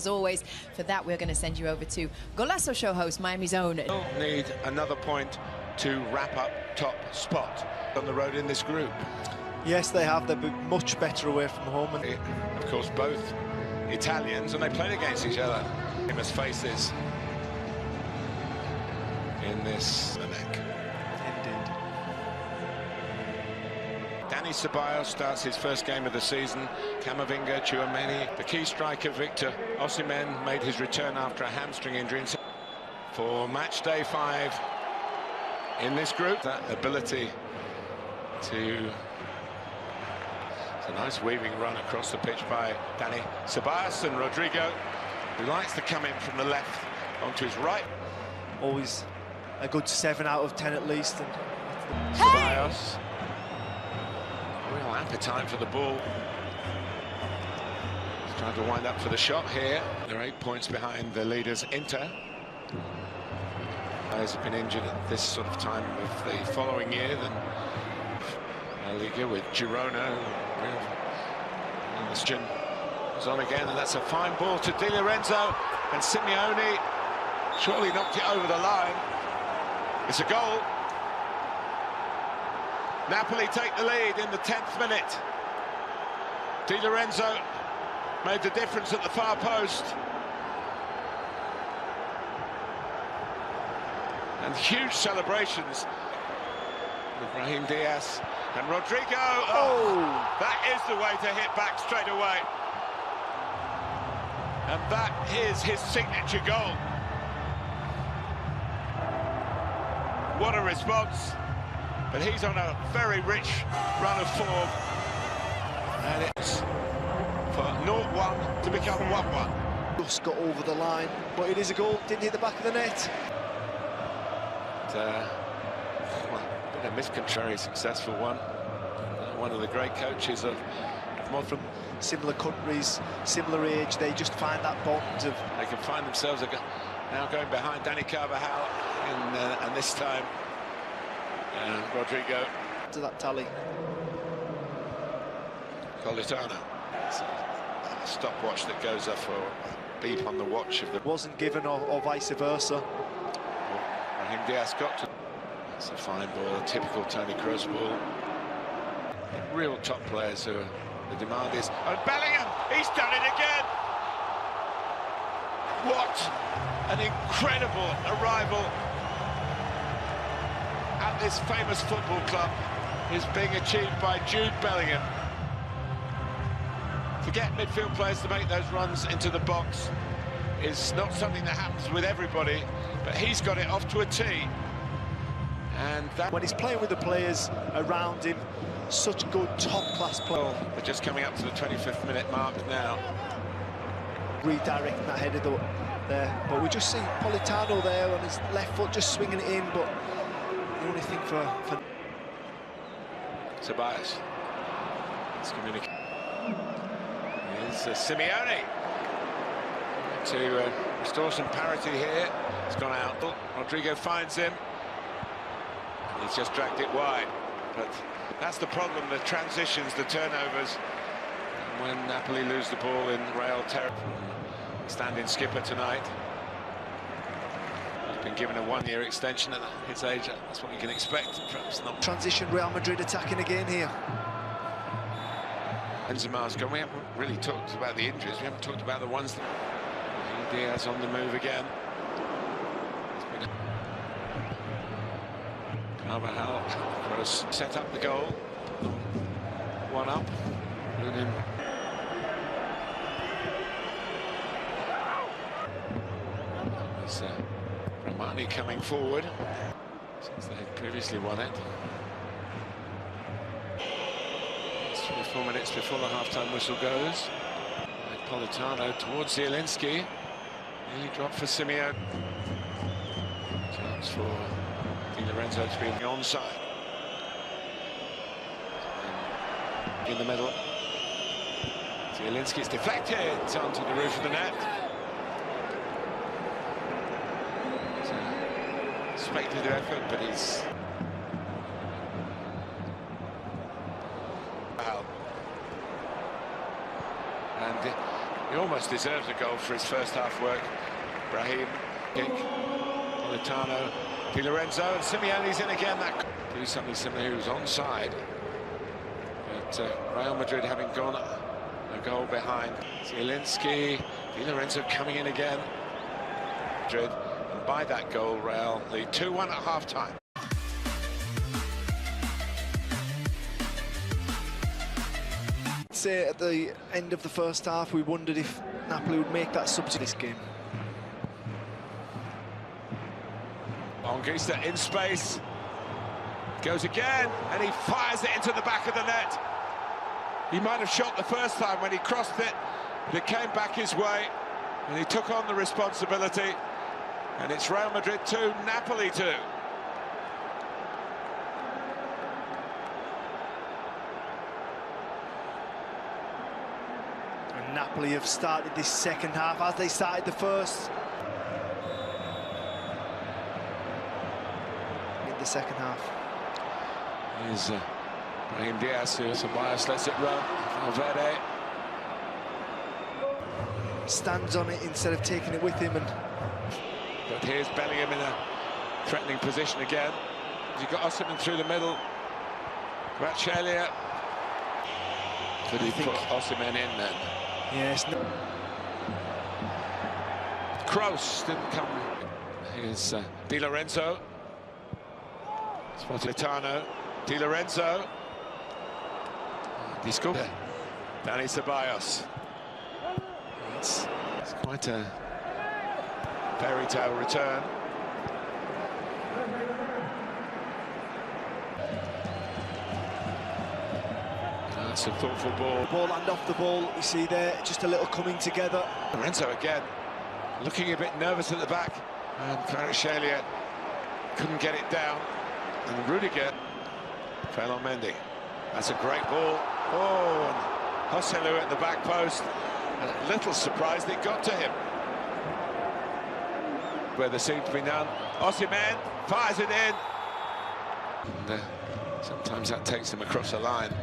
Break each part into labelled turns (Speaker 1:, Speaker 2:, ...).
Speaker 1: as always, for that, we're going to send you over to Golazo Show host, Miami's own.
Speaker 2: They'll need another point to wrap up top spot on the road in this group.
Speaker 3: Yes, they have. They're much better away from home. And
Speaker 2: Of course, both Italians, and they played against each other. Famous faces in this neck.
Speaker 3: indeed.
Speaker 2: Dani Ceballos starts his first game of the season. Camavinga, Tchouaméni, the key striker Victor Osimhen made his return after a hamstring injury. For match day 5 in this group, that ability to... It's a nice weaving run across the pitch by Dani Ceballos, and Rodrigo, who likes to come in from the left onto his right.
Speaker 3: Always a good 7 out of 10 at least. And
Speaker 2: Ceballos, real appetite for the ball. He's trying to wind up for the shot here. They're 8 points behind the leaders, Inter. Players have been injured at this sort of time of the following year than La Liga, with Girona. And the Shin is on again, and that's a fine ball to Di Lorenzo, and Simeone surely knocked it over the line. It's a goal. Napoli take the lead in the 10th minute. Di Lorenzo made the difference at the far post. And huge celebrations with Brahim Diaz and Rodrigo. Oh, that is the way to hit back straight away. And that is his signature goal. What a response. But he's on a very rich run of form. And it's for 0-1 to become 1-1.
Speaker 3: just got over the line, but it is a goal. Didn't hit the back of the net.
Speaker 2: Well, a miscontrary successful one. One of the great coaches of
Speaker 3: From similar countries, similar age, they just find that bond of...
Speaker 2: They can find themselves now going behind Dani Carvajal, and this time Rodrigo.
Speaker 3: To that tally.
Speaker 2: Politano. It's a stopwatch that goes off, or a beep on the watch of the...
Speaker 3: Wasn't given, or vice versa.
Speaker 2: Brahim Diaz got to... It's a fine ball, a typical Toni Kroos ball. Real top players who are... The demand is... Oh, Bellingham! He's done it again! What an incredible arrival at this famous football club is being achieved by Jude Bellingham. To get midfield players to make those runs into the box is not something that happens with everybody, but he's got it off to a tee. And that...
Speaker 3: When he's playing with the players around him, such good top-class play.
Speaker 2: Well, they're just coming up to the 25th minute mark now.
Speaker 3: Redirecting that header there, but we just see Politano there on his left foot, just swinging it in, but the only thing for...
Speaker 2: Ceballos. It's communicated. Here's Simeone to restore some parity here. It's gone out. Rodrigo finds him. He's just dragged it wide, but that's the problem, the transitions, the turnovers. And when Napoli lose the ball in Real territory, standing skipper tonight. He's been given a 1-year extension at his age. That's what you can expect, perhaps not.
Speaker 3: Transition, Real Madrid attacking again here.
Speaker 2: Benzema's gone. We haven't really talked about the injuries. We haven't talked about the ones that... Diaz on the move again. Carvajal, Kroos set up the goal. 1 up. Lunin. There's Romani coming forward, since they had previously won it. It's 24 minutes before the half-time whistle goes. Politano towards Zielinski. Nearly dropped for Simeone. Chance for Di Lorenzo to be on the onside. In the middle. Zielinski's deflected onto the roof of the net. It's a speculative effort, but he's... And He almost deserves a goal for his first half work. Brahim, kick, Politano, Di Lorenzo, and Simeone's in again. That do something similar. He was onside, but Real Madrid having gone a goal behind. Zielinski, Di Lorenzo coming in again. Madrid, and by that goal, Real lead 2-1 at half-time.
Speaker 3: Say at the end of the first half, we wondered if Napoli would make that substitute this game.
Speaker 2: Ongista in space, goes again, and he fires it into the back of the net. He might have shot the first time when he crossed it, but it came back his way, and he took on the responsibility. And it's Real Madrid 2, Napoli 2.
Speaker 3: And Napoli have started this second half as they started the first. In the second half.
Speaker 2: Here's Brahim Diaz, who Ceballos lets it run. Valverde
Speaker 3: stands on it instead of taking it with him.
Speaker 2: But here's Bellingham in a threatening position again. You've got Osimhen through the middle. Kvaratskhelia. Could he put Osimhen in then?
Speaker 3: Yes.
Speaker 2: Kroos didn't come. Here's Di Lorenzo. Politano. Di Lorenzo. He scored. Dani Ceballos. It's quite a fairy tale return. That's a thoughtful ball.
Speaker 3: Ball and off the ball, you see there, just a little coming together.
Speaker 2: Lorenzo again, looking a bit nervous at the back. And Kvaratskhelia couldn't get it down. And Rudiger fell on Mendy. That's a great ball. Oh, and Joselu at the back post. A little surprised it got to him. Where there seemed to be none. Osimhen fires it in. And, sometimes that takes him across the line.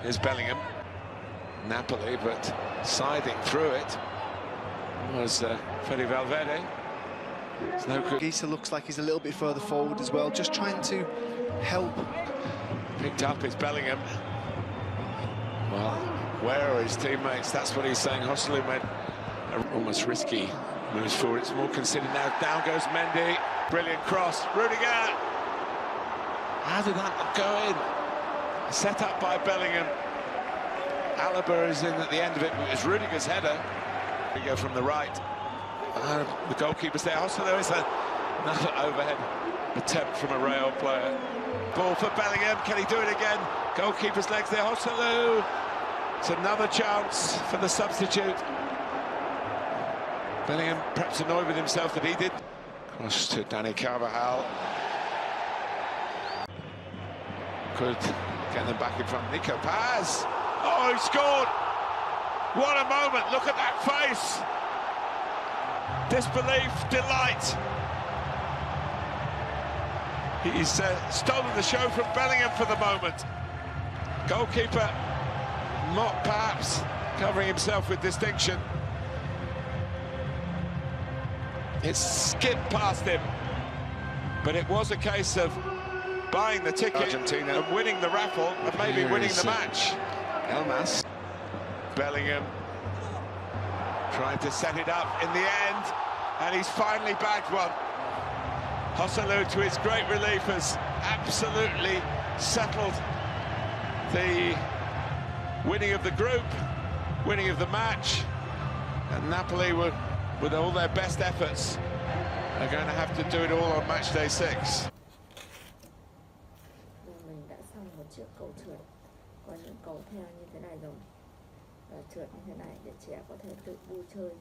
Speaker 2: Here's Bellingham. Napoli, but siding through it was Fede Valverde. It's no good.
Speaker 3: Gisa looks like he's a little bit further forward as well, just trying to help.
Speaker 2: Picked up is Bellingham. Well, where are his teammates? That's what he's saying. Joselu made almost risky moves forward. It's more considered now. Down goes Mendy. Brilliant cross. Rudiger. How did that not go in? Set up by Bellingham. Alaba is in at the end of it. It was Rudiger's header. We go from the right. The goalkeeper's there. Joselu is another overhead attempt from a Real player. Ball for Bellingham. Can he do it again? Goalkeeper's legs there. Joselu. It's another chance for the substitute. Bellingham perhaps annoyed with himself that he did. Cross to Dani Carvajal. Could get them back in front. Nico Paz. Oh, he scored! What a moment! Look at that face! Disbelief, delight. He's stolen the show from Bellingham for the moment. Goalkeeper not perhaps covering himself with distinction. It skipped past him, but it was a case of buying the ticket Argentina and winning the raffle and maybe winning the match. Elmas. Bellingham trying to set it up in the end, and he's finally bagged one. Joselu, to his great relief, has absolutely settled the winning of the group, winning of the match, and Napoli were, with all their best efforts, are going to have to do it all on match day 6.
Speaker 4: Mình đã xong một chiếc cầu trượt, có những cầu theo như thế này rồi, và trượt như thế này để trẻ có thể tự vui chơi.